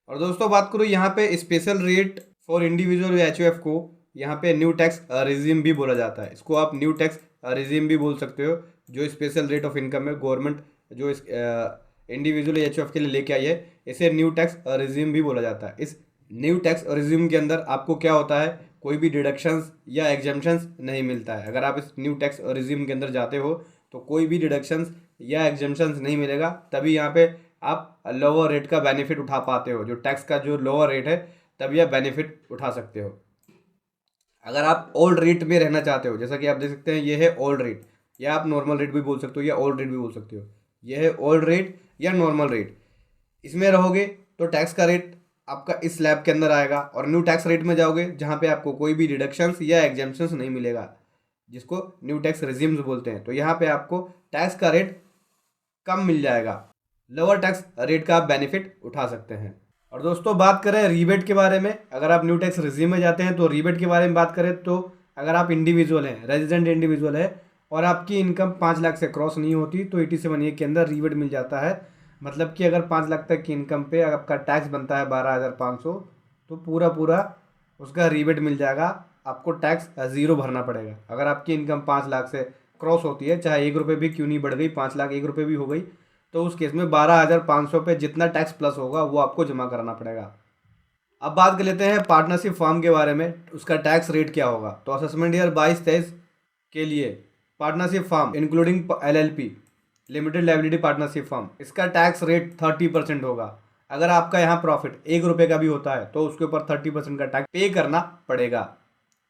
और दोस्तों बात करूँ यहाँ पे special rate for individual HUF को, यहाँ पे न्यू टैक्स रिजीम भी बोला जाता है। इसको आप न्यू टैक्स रिजीम भी बोल सकते हो। जो स्पेशल रेट ऑफ इनकम है गवर्नमेंट जो इस इंडिविजुअल एचयूएफ के लिए लेके आई है, इसे न्यू टैक्स रिजीम भी बोला जाता है। इस न्यू टैक्स रिजीम के अंदर आपको क्या होता है, कोई भी डिडक्शंस या एग्जेम्पशंस नहीं मिलता है। अगर आप इस न्यू टैक्स रिजीम के अंदर जाते हो तो कोई भी डिडक्शंस या एग्जेम्पशंस नहीं मिलेगा, तभी यहाँ पे आप लोअर रेट का बेनिफिट उठा पाते हो। जो टैक्स का जो लोअर रेट है तभी आप बेनिफिट उठा सकते हो। अगर आप ओल्ड रेट में रहना चाहते हो, जैसा कि आप देख सकते हैं ये है ओल्ड रेट, या आप नॉर्मल रेट भी बोल सकते हो या ओल्ड रेट भी बोल सकते हो। ये है ओल्ड रेट या नॉर्मल रेट। इसमें रहोगे तो टैक्स का रेट आपका इस स्लैब के अंदर आएगा, और न्यू टैक्स रेट में जाओगे जहाँ पे आपको कोई भी डिडक्शंस या एग्जेम्पशंस नहीं मिलेगा, जिसको न्यू टैक्स रिजीम्स बोलते हैं। तो यहाँ पे आपको टैक्स का रेट कम मिल जाएगा, लोअर टैक्स रेट का आप बेनिफिट उठा सकते हैं। और दोस्तों बात करें रीबेट के बारे में, अगर आप न्यू टैक्स रिजीम में जाते हैं तो रीबेट के बारे में बात करें तो अगर आप इंडिविजुअल हैं, रेजिडेंट इंडिविजुअल है, और आपकी इनकम 5 लाख से क्रॉस नहीं होती तो 87A के अंदर रीबेट मिल जाता है। मतलब कि अगर 5 लाख तक की इनकम पे आपका टैक्स बनता है 12,500, तो पूरा पूरा उसका रीबेट मिल जाएगा। आपको टैक्स ज़ीरो भरना पड़ेगा। अगर आपकी इनकम 5 लाख से क्रॉस होती है, चाहे 1 रुपये भी क्यों नहीं बढ़ गई, 5 लाख 1 रुपये भी हो गई, तो उस केस में 12,500 पे जितना टैक्स प्लस होगा वो आपको जमा कराना पड़ेगा। अब बात कर लेते हैं पार्टनरशिप फॉर्म के बारे में, उसका टैक्स रेट क्या होगा। तो असेसमेंट ईयर 22-23 के लिए partnership form including LLP, limited liability partnership form, इसका टैक्स रेट 30% होगा। अगर आपका यहाँ प्रॉफिट 1 रुपये का भी होता है तो उसके ऊपर 30% का टैक्स पे करना पड़ेगा।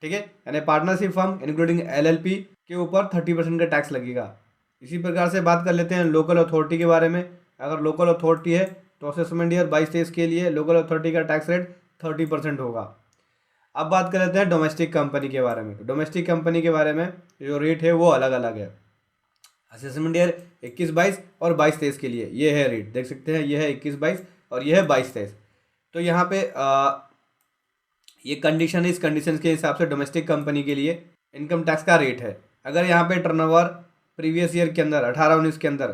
ठीक है, यानी पार्टनरशिप फॉर्म इंक्लूडिंग एलएलपी के ऊपर 30% का टैक्स लगेगा। इसी प्रकार से बात कर लेते हैं लोकल अथॉरिटी के बारे में। अगर लोकल अथॉरिटी है तो असेसमेंट ईयर 22-23 के लिए लोकल अथॉरिटी का टैक्स रेट 30% होगा। अब बात कर लेते हैं डोमेस्टिक कंपनी के बारे में। तो डोमेस्टिक कंपनी के बारे में जो रेट है वो अलग अलग है। असेसमेंट ईयर 21-22 और 22-23 के लिए ये है रेट, देख सकते हैं, ये है 21-22 और ये है 22-23। तो यहाँ पे ये कंडीशन है, इस कंडीशन के हिसाब से डोमेस्टिक कंपनी के लिए इनकम टैक्स का रेट है। अगर यहाँ पे टर्नओवर प्रीवियस ईयर के अंदर 18-19 के अंदर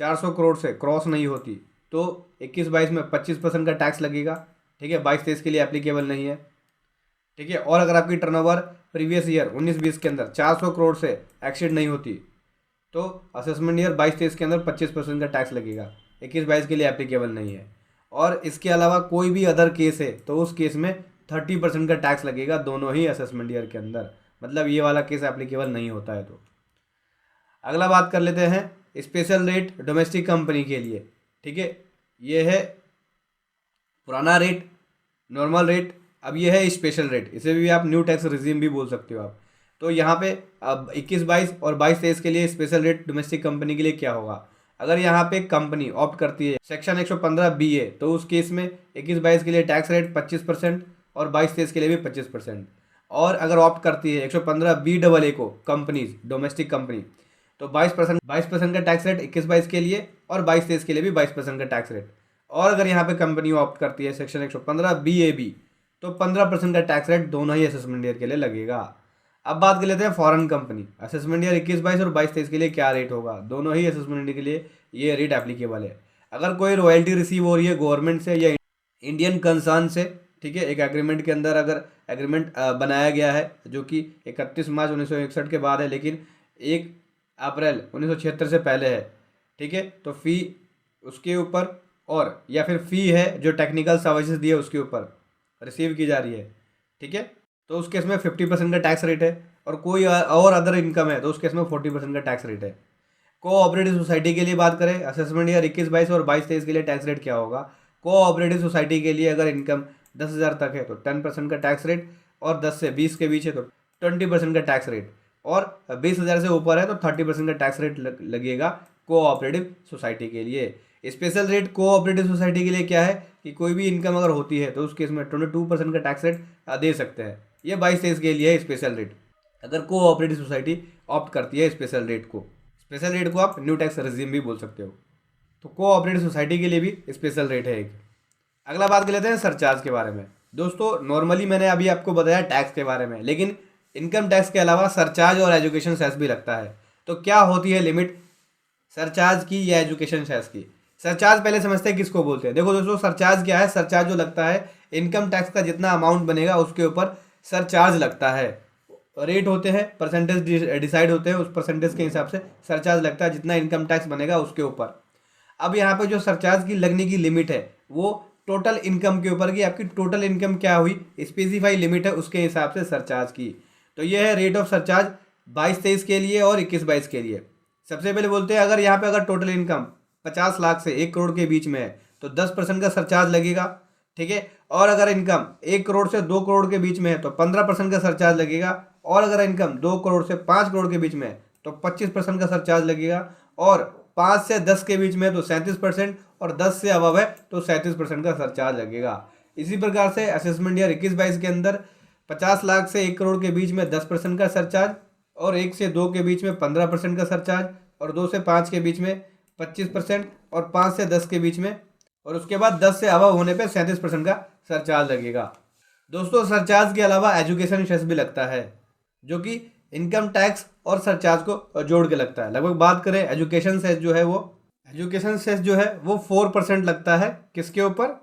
400 करोड़ से क्रॉस नहीं होती तो 21-22 में 25% का टैक्स लगेगा। ठीक है, 22-23 के लिए एप्लीकेबल नहीं है। ठीक है, और अगर आपकी टर्नओवर प्रीवियस ईयर 19-20 के अंदर 400 करोड़ से एक्सीड नहीं होती तो असेसमेंट ईयर 22-23 के अंदर 25% का टैक्स लगेगा। 21-22 के लिए एप्लीकेबल नहीं है। और इसके अलावा कोई भी अदर केस है तो उस केस में 30% का टैक्स लगेगा दोनों ही असेसमेंट ईयर के अंदर। मतलब ये वाला केस एप्लीकेबल नहीं होता है। तो अगला बात कर लेते हैं स्पेशल रेट डोमेस्टिक कंपनी के लिए। ठीक है, ये है पुराना रेट, नॉर्मल रेट, अब ये है स्पेशल रेट। इसे भी आप न्यू टैक्स रिजीम भी बोल सकते हो आप। तो यहाँ पे अब 21-22 और 22-23 के लिए स्पेशल रेट डोमेस्टिक कंपनी के लिए क्या होगा। अगर यहाँ पे कंपनी ऑप्ट करती है सेक्शन 115 BA तो उस केस में 21-22 के लिए टैक्स रेट 25% और 22-23 के लिए भी 25%। और अगर ऑप्ट करती है 115BAA को कंपनीज, डोमेस्टिक कंपनी, तो 22% का टैक्स रेट 21-22 के लिए और 22-23 के लिए भी 22% का टैक्स रेट। और अगर यहाँ पे कंपनी ऑप्ट करती है सेक्शन 115BAB तो 15% का टैक्स रेट दोनों ही असेसमेंट ईयर के लिए लगेगा। अब बात कर लेते हैं फॉरेन कंपनी। असेसमेंट ईयर 21-22 और 22-23 के लिए क्या रेट होगा। दोनों ही असेसमेंट ईयर के लिए ये रेट एप्लीकेबल है। अगर कोई रॉयल्टी रिसीव हो रही है गवर्नमेंट से या इंडियन कंसर्न से, ठीक है, एक एग्रीमेंट के अंदर अगर एग्रीमेंट बनाया गया है जो कि 31 मार्च 1961 के बाद है लेकिन 1 अप्रैल 1976 से पहले है, ठीक है, तो फ़ी उसके ऊपर, और या फिर फ़ी है जो टेक्निकल सर्विसेज दिए उसके ऊपर रिसीव की जा रही है, ठीक है, तो उस केस में 50% का टैक्स रेट है। और कोई और अदर इनकम है तो उस केस में 40% का टैक्स रेट है। कोऑपरेटिव सोसाइटी के लिए बात करें, असेसमेंट ईयर 21-22 और 22-23 के लिए टैक्स रेट क्या होगा। कोऑपरेटिव सोसाइटी के लिए अगर इनकम 10,000 तक है तो 10% का टैक्स रेट, और 10 से 20 के बीच है तो 20% का टैक्स रेट, और 20,000 से ऊपर है तो 30% का टैक्स रेट लगेगा कोऑपरेटिव सोसाइटी के लिए। स्पेशल रेट कोऑपरेटिव सोसाइटी के लिए क्या है कि कोई भी इनकम अगर होती है तो उस केस में 22% का टैक्स रेट दे सकते हैं। ये 22-23 के लिए है स्पेशल रेट, अगर कोऑपरेटिव सोसाइटी ऑप्ट करती है स्पेशल रेट को। स्पेशल रेट को आप न्यू टैक्स रिजीम भी बोल सकते हो। तो कोऑपरेटिव सोसाइटी के लिए भी स्पेशल रेट है एक। अगला बात कर लेते हैं सरचार्ज के बारे में। दोस्तों नॉर्मली मैंने अभी आपको बताया टैक्स के बारे में, लेकिन इनकम टैक्स के अलावा सरचार्ज और एजुकेशन सेस भी लगता है। तो क्या होती है लिमिट सरचार्ज की या एजुकेशन सेस की। सरचार्ज पहले समझते हैं किसको बोलते हैं। देखो दोस्तों, सरचार्ज क्या है? सरचार्ज जो लगता है, इनकम टैक्स का जितना अमाउंट बनेगा उसके ऊपर सरचार्ज लगता है। रेट होते हैं, परसेंटेज डिसाइड होते हैं, उस परसेंटेज के हिसाब से सरचार्ज लगता है, जितना इनकम टैक्स बनेगा उसके ऊपर। अब यहाँ पे जो सरचार्ज की लगने की लिमिट है वो टोटल इनकम के ऊपर की, आपकी टोटल इनकम क्या हुई, स्पेसिफाई लिमिट है, उसके हिसाब से सरचार्ज की। तो ये है रेट ऑफ सरचार्ज 22-23 के लिए और 21-22 के लिए। सबसे पहले बोलते हैं, अगर यहाँ पे अगर टोटल इनकम 50 लाख से 1 करोड़ के बीच में है तो 10% का सरचार्ज लगेगा, ठीक है। और अगर इनकम 1 करोड़ से 2 करोड़ के बीच में है तो 15% का सरचार्ज लगेगा। और अगर इनकम 2 करोड़ से 5 करोड़ के बीच में है तो 25% का सरचार्ज लगेगा। और 5 से 10 के बीच में है तो 37%, और 10 से अबव है तो 37% का सरचार्ज लगेगा। इसी प्रकार से असेसमेंट ईयर 21-22 के अंदर 50 लाख से 1 करोड़ के बीच में 10% का सरचार्ज, और 1 से 2 के बीच में 15% का सरचार्ज, और 2 से 5 के बीच में 25%, और 5 से 10 के बीच में, और उसके बाद 10 से अबव होने पे 37% का सरचार्ज लगेगा। दोस्तों, सरचार्ज के अलावा एजुकेशन सेस भी लगता है, जो कि इनकम टैक्स और सरचार्ज को जोड़ के लगता है। लगभग बात करें, एजुकेशन सेस जो है वो 4% लगता है। किसके ऊपर?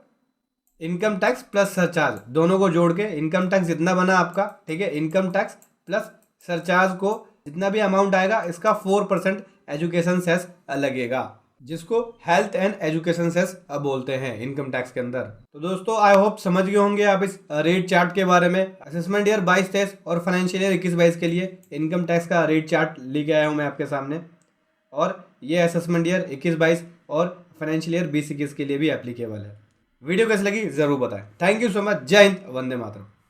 इनकम टैक्स प्लस सरचार्ज, दोनों को जोड़ के इनकम टैक्स जितना बना आपका, ठीक है, इनकम टैक्स प्लस सरचार्ज को जितना भी अमाउंट आएगा, इसका 4% एजुकेशन सेस लगेगा, जिसको हेल्थ एंड एजुकेशन सेस बोलते हैं इनकम टैक्स के अंदर। तो दोस्तों, आई होप समझ गए होंगे आप इस रेट चार्ट के बारे में। असेसमेंट ईयर 22-23 और फाइनेंशियल ईयर 21-22 के लिए इनकम टैक्स का रेट चार्ट लेके आया हूँ मैं आपके सामने, और ये असेसमेंट ईयर 21-22 और फाइनेंशियल ईयर 20-21 के लिए भी एप्लीकेबल है। वीडियो कैसी लगी ज़रूर बताएं। Thank you so much. जय हिंद, वंदे मातरम।